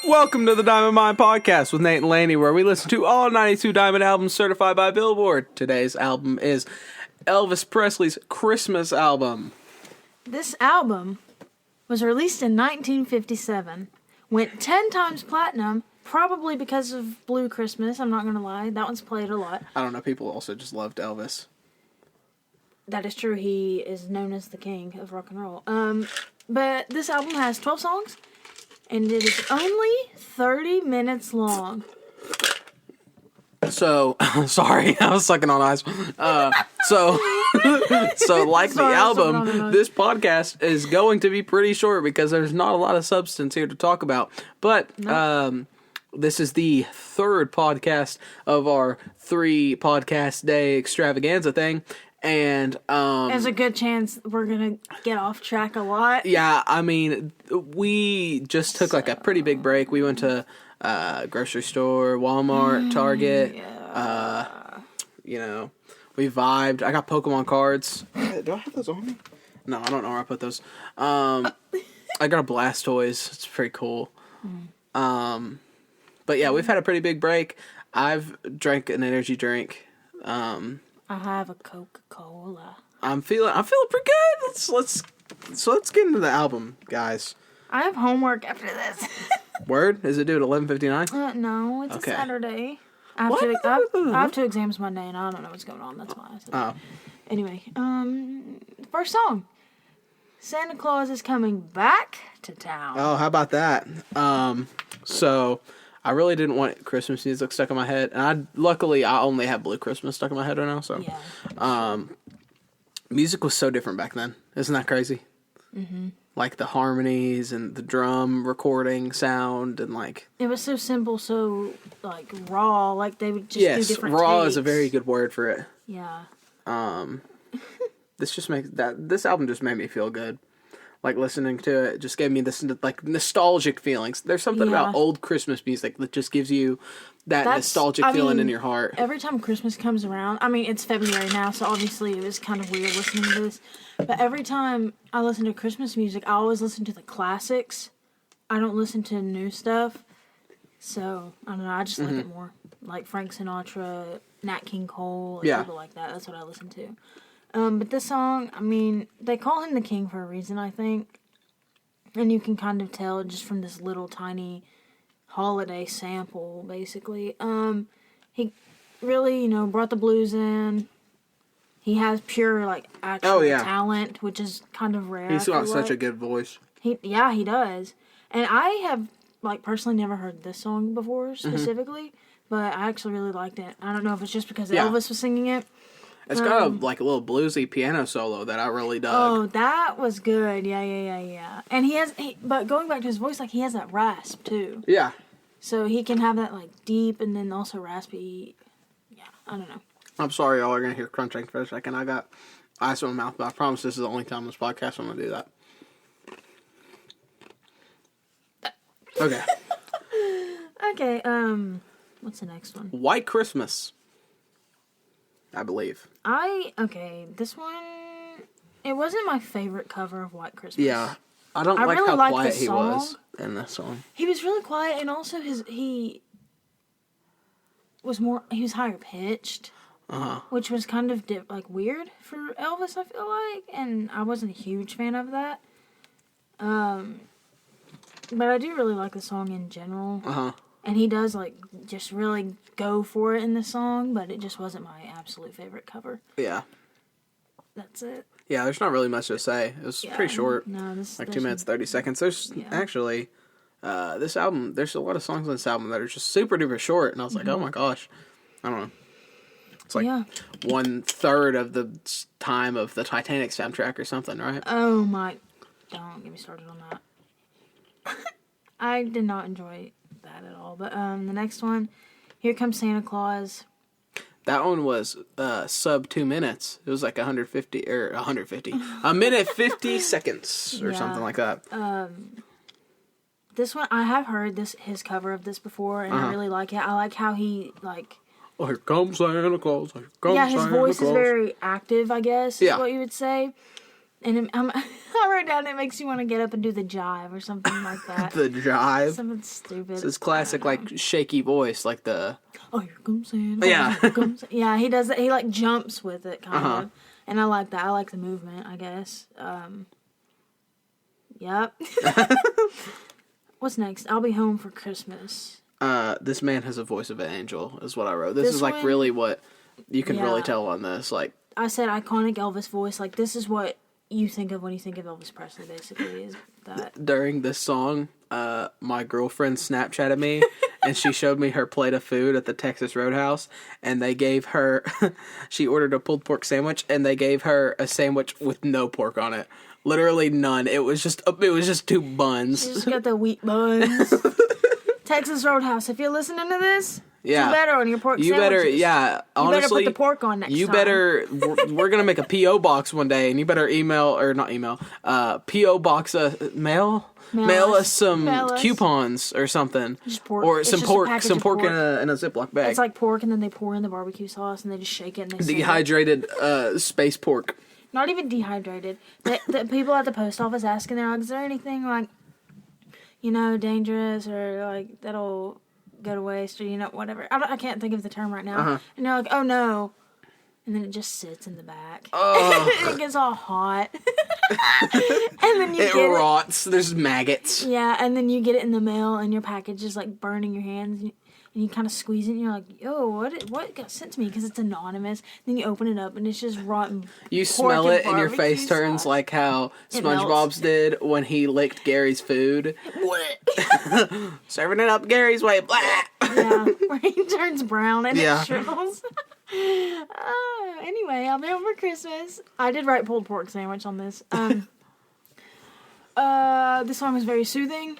Welcome to the Diamond Mine Podcast with Nate and Laney, where we listen to all 92 Diamond albums certified by Billboard. Today's album is Elvis Presley's Christmas album. This album was released in 1957, went 10 times platinum, probably because of Blue Christmas, I'm not going to lie. That one's played a lot. I don't know, people also just loved Elvis. That is true, he is known as the king of rock and roll. But this album has 12 songs, and it is only 30 minutes long. So, sorry, I was sucking on ice. So like the album, this podcast is going to be pretty short because there's not a lot of substance here to talk about. But this is the third podcast of our 3-podcast day extravaganza thing. And there's a good chance we're going to get off track a lot. Yeah, I mean, we just took like a pretty big break. We went to grocery store, Walmart, Target. You know, we vibed. I got Pokemon cards. Do I have those on me? No, I don't know where I put those. I got a Blastoise. It's pretty cool. But yeah, we've had a pretty big break. I've drank an energy drink. I have a Coca-Cola. I'm feeling pretty good. Let's get into the album, guys. I have homework after this. Word? Is it due at 11:59? No, it's okay. a Saturday. I have 2 exams Monday, and I don't know what's going on. That's why I said that. Anyway, first song. Santa Claus is coming back to town. Oh, how about that? So I really didn't want Christmas music stuck in my head, and luckily I only have Blue Christmas stuck in my head right now. So, yeah. Music was so different back then. Isn't that crazy? Mm-hmm. Like the harmonies and the drum recording sound and like... It was so simple, so like raw, like they would just do different raw takes. is a very good word for it. Yeah. This album just made me feel good. Like listening to it just gave me this like nostalgic feelings. There's something about old Christmas music that just gives you that nostalgic feeling in your heart. Every time Christmas comes around, I mean, it's February now, so obviously it was kind of weird listening to this. But every time I listen to Christmas music, I always listen to the classics. I don't listen to new stuff. So, I don't know, I just like it more. Like Frank Sinatra, Nat King Cole, people like that. That's what I listen to. But this song, I mean, they call him the king for a reason, I think. And you can kind of tell just from this little tiny holiday sample, basically. He really, brought the blues in. He has pure, like, actual talent, which is kind of rare. He's got such a good voice. He does. And I have, like, personally never heard this song before, specifically. But I actually really liked it. I don't know if it's just because Elvis was singing it. It's got a little bluesy piano solo that I really dug. Oh, that was good. Yeah. And but going back to his voice, like, he has that rasp, too. Yeah. So he can have that, like, deep and then also raspy. Yeah, I don't know. I'm sorry y'all are going to hear crunching for a second. I got ice in my mouth, but I promise this is the only time on this podcast I'm going to do that. Okay. Okay, what's the next one? White Christmas. I believe. This one, it wasn't my favorite cover of White Christmas. Yeah. I don't like really how quiet he was in this song. He was really quiet, and also he was higher pitched. Which was kind of weird for Elvis, I feel like, and I wasn't a huge fan of that. But I do really like the song in general. And he does, just really go for it in the song, but it just wasn't my absolute favorite cover. Yeah. That's it. Yeah, there's not really much to say. It was pretty short. No, 2 minutes, 30 seconds. There's actually, this album, there's a lot of songs on this album that are just super duper short, and I was like, oh my gosh. I don't know. It's like 1/3 of the time of the Titanic soundtrack or something, right? Oh my, don't get me started on that. I did not enjoy that at all. But the next one, Here Comes Santa Claus. That one was sub 2 minutes. It was like a minute 50 seconds or something like that. This one, I have heard his cover of this before, and I really like it. I like how he Here comes Santa Claus. Here comes his Santa voice Claus. is very active, I guess, is what you would say. And I wrote down it makes you want to get up and do the jive or something like that. The jive. Something stupid. It's his classic, like, shaky voice, like the... Oh, here comes Santa. Yeah. Here comes... Yeah, he does that. He, like, jumps with it, kind of. And I like that. I like the movement, I guess. Yep. What's next? I'll be home for Christmas. This man has a voice of an angel, is what I wrote. This is, like, one, really what you can really tell on this. Like, I said iconic Elvis voice. Like, this is what you think of when you think of Elvis Presley, basically, is that. During this song, my girlfriend Snapchatted me, and she showed me her plate of food at the Texas Roadhouse, and they gave her, she ordered a pulled pork sandwich, and they gave her a sandwich with no pork on it. Literally none. It was just 2 buns. She just got the wheat buns. Texas Roadhouse, if you're listening to this, do better on your pork sandwiches. Honestly, you better put the pork on next time. We're going to make a P.O. box one day, and you better P.O. box mail us some coupons or something. Just pork. Or It's some just a pork, package in of a Ziploc bag. It's like pork, and then they pour in the barbecue sauce, and they just shake it, and they save it. Dehydrated space pork. Not even dehydrated. The people at the post office asking, they're like, is there anything, like, dangerous or, like, that'll go to waste or, whatever. I can't think of the term right now. And they're like, oh, no. And then it just sits in the back. Oh. It gets all hot. And then it rots. There's maggots. Yeah, and then you get it in the mail, and your package is, like, burning your hands. And you kind of squeeze it, and you're like, yo, what got sent to me? Because it's anonymous. Then you open it up, and it's just rotten. You smell it, and your face turns like how SpongeBob's did when he licked Gary's food. Serving it up Gary's way. Blah. Yeah, where he turns brown and it shrivels. Anyway, I'll be home for Christmas. I did write pulled pork sandwich on this. This song is very soothing.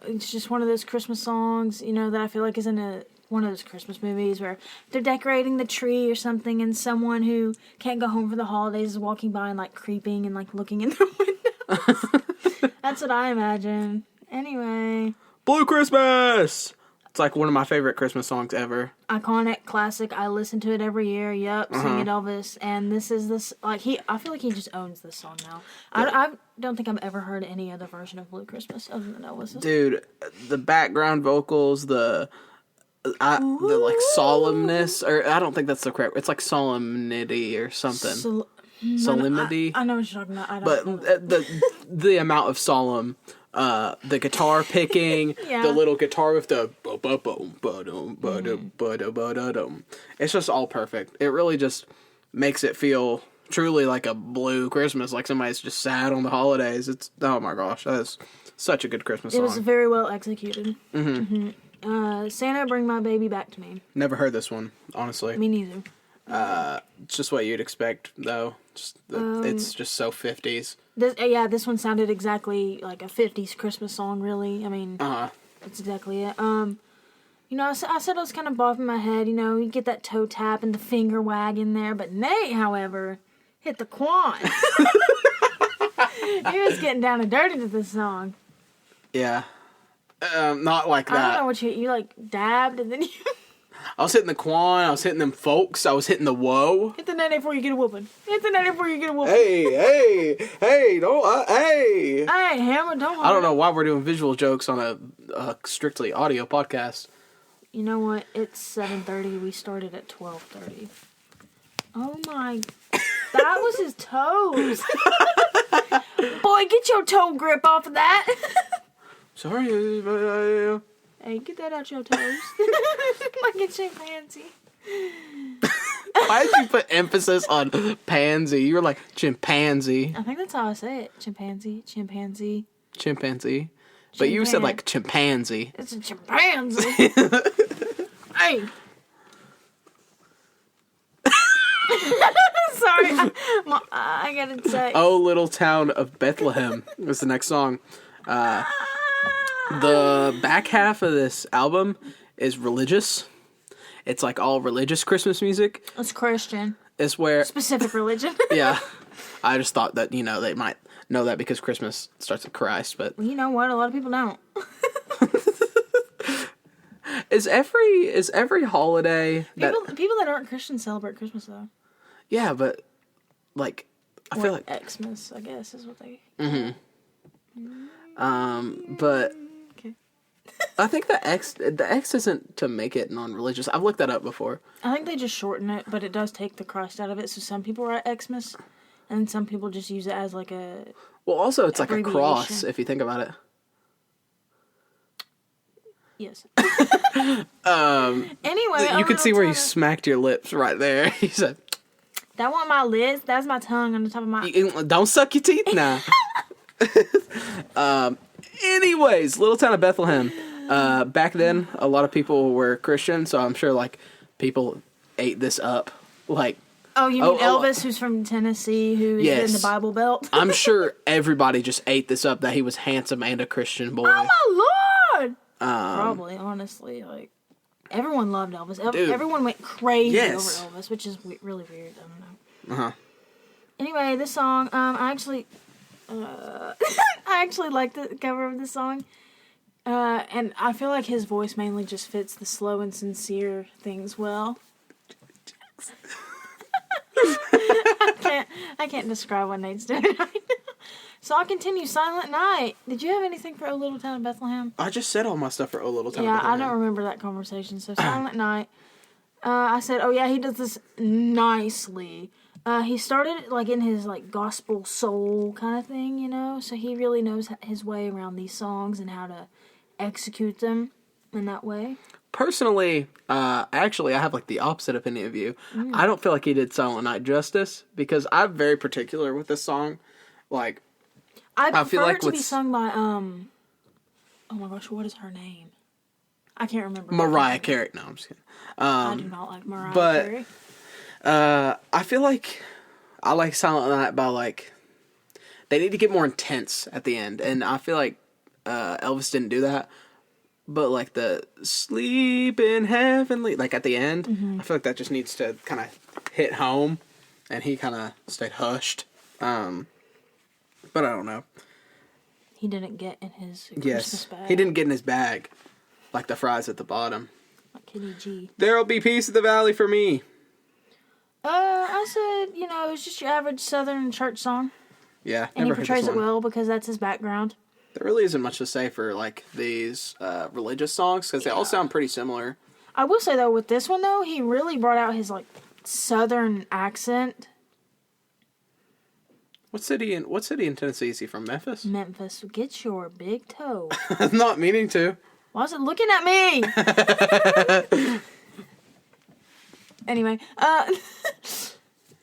It's just one of those Christmas songs, that I feel like is in one of those Christmas movies where they're decorating the tree or something, and someone who can't go home for the holidays is walking by and, like, creeping and, like, looking in the windows. That's what I imagine. Anyway. Blue Christmas! It's like one of my favorite Christmas songs ever. Iconic, classic. I listen to it every year. Yep, sing it, Elvis. And I feel like he just owns this song now. Yeah. I don't think I've ever heard any other version of Blue Christmas other than Elvis. Dude, the background vocals, the like solemnness, or I don't think that's the correct. It's like solemnity or something. Solemnity. I know what you're talking about. I don't know. the amount of solemn. The guitar picking, the little guitar with the it's just all perfect. It really just makes it feel truly like a blue Christmas, like somebody's just sad on the holidays. It's, oh my gosh, that is such a good Christmas song. It was very well executed. Santa, bring my baby back to me. Never heard this one, honestly. Me neither. It's just what you'd expect, though. It's just so 50s. This one sounded exactly like a 50s Christmas song, really. I mean, that's exactly it. I said I was kind of bobbing my head, you get that toe tap and the finger wag in there, but Nate, however, hit the quan. He was getting down and dirty to this song. Yeah. Not like that. I don't know what you like, dabbed, and then you... I was hitting the quan, I was hitting them folks, I was hitting the whoa. Hit the 98 before you get a whooping. Hit the 98 before you get a whooping. Hey, Hey, Hammer, don't. I don't know why we're doing visual jokes on a strictly audio podcast. You know what? It's 7:30. We started at 12:30. Oh my... That was his toes. Boy, get your toe grip off of that. Sorry, Hey, get that out your toes. Like a chimpanzee. Why did you put emphasis on pansy? You were like, chimpanzee. I think that's how I say it. Chimpanzee. But you said like chimpanzee. It's a chimpanzee. Hey. Sorry. I gotta say. Oh, Little Town of Bethlehem is the next song. The back half of this album is religious. It's like all religious Christmas music. It's Christian. It's where... Specific religion. Yeah. I just thought that, they might know that because Christmas starts with Christ, but... Well, you know what? A lot of people don't. Is every holiday... People that aren't Christian celebrate Christmas, though. Yeah, but, like... I feel like Xmas, I guess, is what they. But Okay. I think the X isn't to make it non-religious. I've looked that up before. I think they just shorten it, but it does take the Christ out of it. So some people write Xmas, and some people just use it as like a. Well, also it's like a cross abbreviation. if you think about it. Yes. Anyway, you could see where you smacked your lips right there. He said, "That wasn't my lips. That's my tongue on the top of my." Don't suck your teeth now. Anyways, little town of Bethlehem. Back then, a lot of people were Christian, so I'm sure like people ate this up. Like, oh, you mean Elvis, who's from Tennessee, who is in the Bible Belt? I'm sure everybody just ate this up that he was handsome and a Christian boy. Oh my Lord! Probably, honestly, like everyone loved Elvis. Everyone went crazy over Elvis, which is really weird. I don't know. Anyway, this song, I actually like the cover of this song, and I feel like his voice mainly just fits the slow and sincere things well. I can't describe what Nate's doing right now. So I'll continue. Silent Night. Did you have anything for O Little Town of Bethlehem? I just said all my stuff for O Little Town of Bethlehem. Yeah, I don't remember that conversation. So Silent Night. I said, oh yeah, he does this nicely. He started like in his like gospel soul kind of thing, you know. So he really knows his way around these songs and how to execute them in that way. Personally, actually, I have like the opposite opinion of you. I don't feel like he did Silent Night justice because I'm very particular with this song. Like, I prefer it to be sung by oh my gosh, what is her name? I can't remember. Mariah Carey. No, I'm just kidding. I do not like Mariah Carey. I feel like I like Silent Night by like they need to get more intense at the end, and I feel like Elvis didn't do that. But like the sleep in heavenly, like at the end, I feel like that just needs to kind of hit home, and he kind of stayed hushed. But I don't know. He didn't get in his Christmas bag. He didn't get in his bag, like the fries at the bottom. Like Kenny G. There'll be peace in the valley for me. I said, it's just your average Southern church song. Yeah, and he portrays it well because that's his background. There really isn't much to say for like these religious songs because they all sound pretty similar. I will say though, with this one though, he really brought out his like Southern accent. What city in Tennessee is he from? Memphis? Memphis. Get your big toe. I'm not meaning to. Why is it looking at me? Anyway,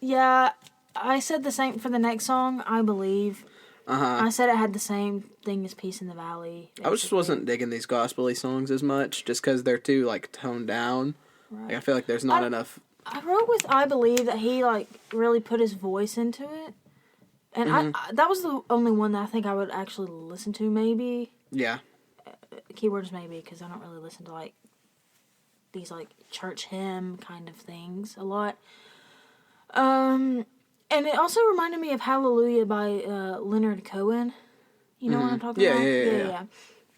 yeah, I said the same for the next song, I believe. I said it had the same thing as Peace in the Valley. Basically. I just wasn't digging these gospel-y songs as much, just because they're too, like, toned down. Right. Like, I feel like there's not enough... I wrote with I believe that he, like, really put his voice into it. And I that was the only one that I think I would actually listen to, maybe. Yeah. Keywords maybe, because I don't really listen to, like, these, like, church hymn kind of things a lot. And it also reminded me of Hallelujah by Leonard Cohen. You know what I'm talking about? Yeah.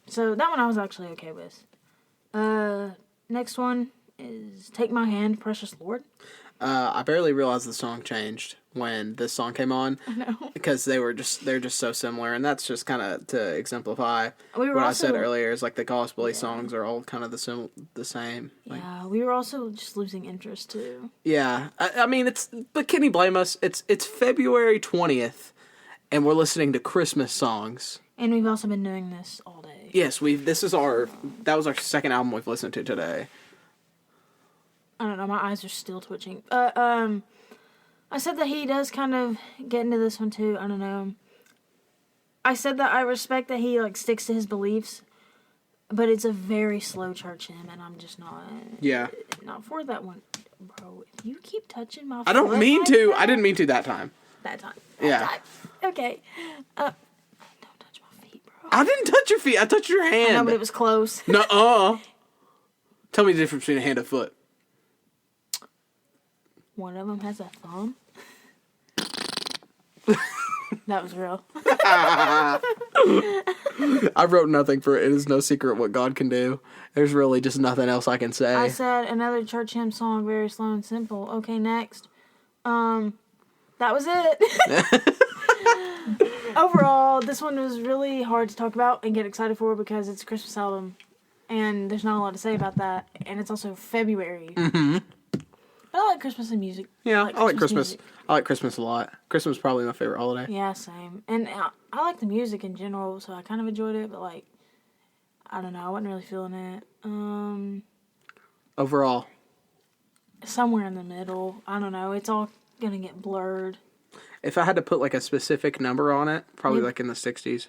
So that one I was actually okay with. Next one is Take My Hand, Precious Lord. I barely realized the song changed when this song came on. I know. Because they're just so similar, and that's just kind of to exemplify what I said earlier is like the gospel-y songs are all kind of the same. Like, yeah, we were also just losing interest too. Yeah, I mean but can you blame us? It's February 20th, and we're listening to Christmas songs. And we've also been doing this all day. Yes, that was our second album we've listened to today. I don't know, my eyes are still twitching. I said that he does kind of get into this one too. I don't know. I said that I respect that he like sticks to his beliefs, but it's a very slow church hymn, and I'm just not for that one, bro. If you keep touching my, I don't mean to. I didn't mean to that time. That time. Okay. Don't touch my feet, bro. I didn't touch your feet. I touched your hand. I know, but it was close. Nuh-uh. Tell me the difference between a hand and a foot. One of them has a thumb. That was real. I wrote nothing for it. It is no secret what God can do. There's really just nothing else I can say. I said another church hymn song, very slow and simple. Okay, next. that was it. Overall, this one was really hard to talk about and get excited for because it's a Christmas album. And there's not a lot to say about that. And it's also February. Mm-hmm. I like Christmas and music. Yeah, I like Christmas. Music. I like Christmas a lot. Christmas is probably my favorite holiday. Yeah, same. And I like the music in general, so I kind of enjoyed it. But, like, I don't know. I wasn't really feeling it. Overall. Somewhere in the middle. I don't know. It's all going to get blurred. If I had to put, like, a specific number on it, probably, like, in the 60s.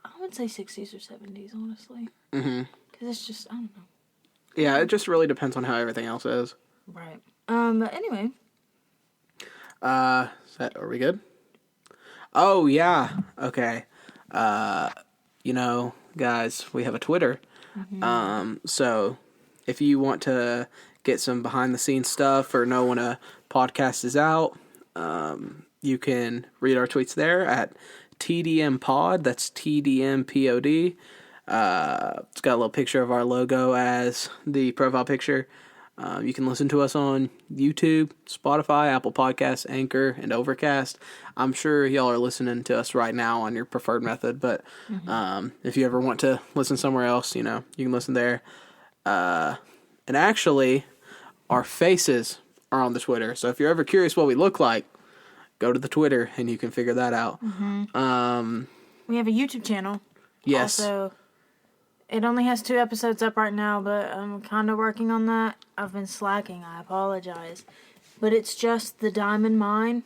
I would say 60s or 70s, honestly. Mm-hmm. Because it's just, I don't know. Yeah, it just really depends on how everything else is. Right. But anyway. Are we good? Oh, yeah. Okay. Guys, we have a Twitter. Mm-hmm. So if you want to get some behind the scenes stuff or know when a podcast is out, you can read our tweets there at TDM Pod. That's TDMPOD. It's got a little picture of our logo as the profile picture. You can listen to us on YouTube, Spotify, Apple Podcasts, Anchor, and Overcast. I'm sure y'all are listening to us right now on your preferred method, but if you ever want to listen somewhere else, you can listen there. And actually, our faces are on the Twitter, so if you're ever curious what we look like, go to the Twitter and you can figure that out. Mm-hmm. We have a YouTube channel. Yes. Also, it only has 2 episodes up right now, but I'm kind of working on that. I've been slacking. I apologize. But it's just the Diamond Mine.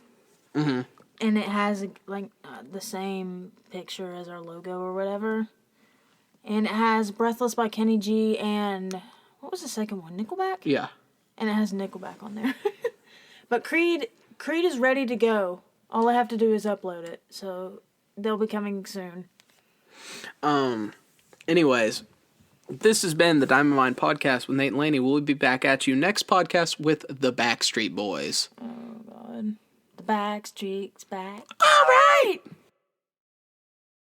Mm-hmm. And it has, the same picture as our logo or whatever. And it has Breathless by Kenny G and, what was the second one? Nickelback? Yeah. And it has Nickelback on there. But Creed is ready to go. All I have to do is upload it. So they'll be coming soon. Anyways, this has been the Diamond Mine Podcast with Nate and Laney. We'll be back at you next podcast with the Backstreet Boys. Oh, God. The Backstreet's back. All right!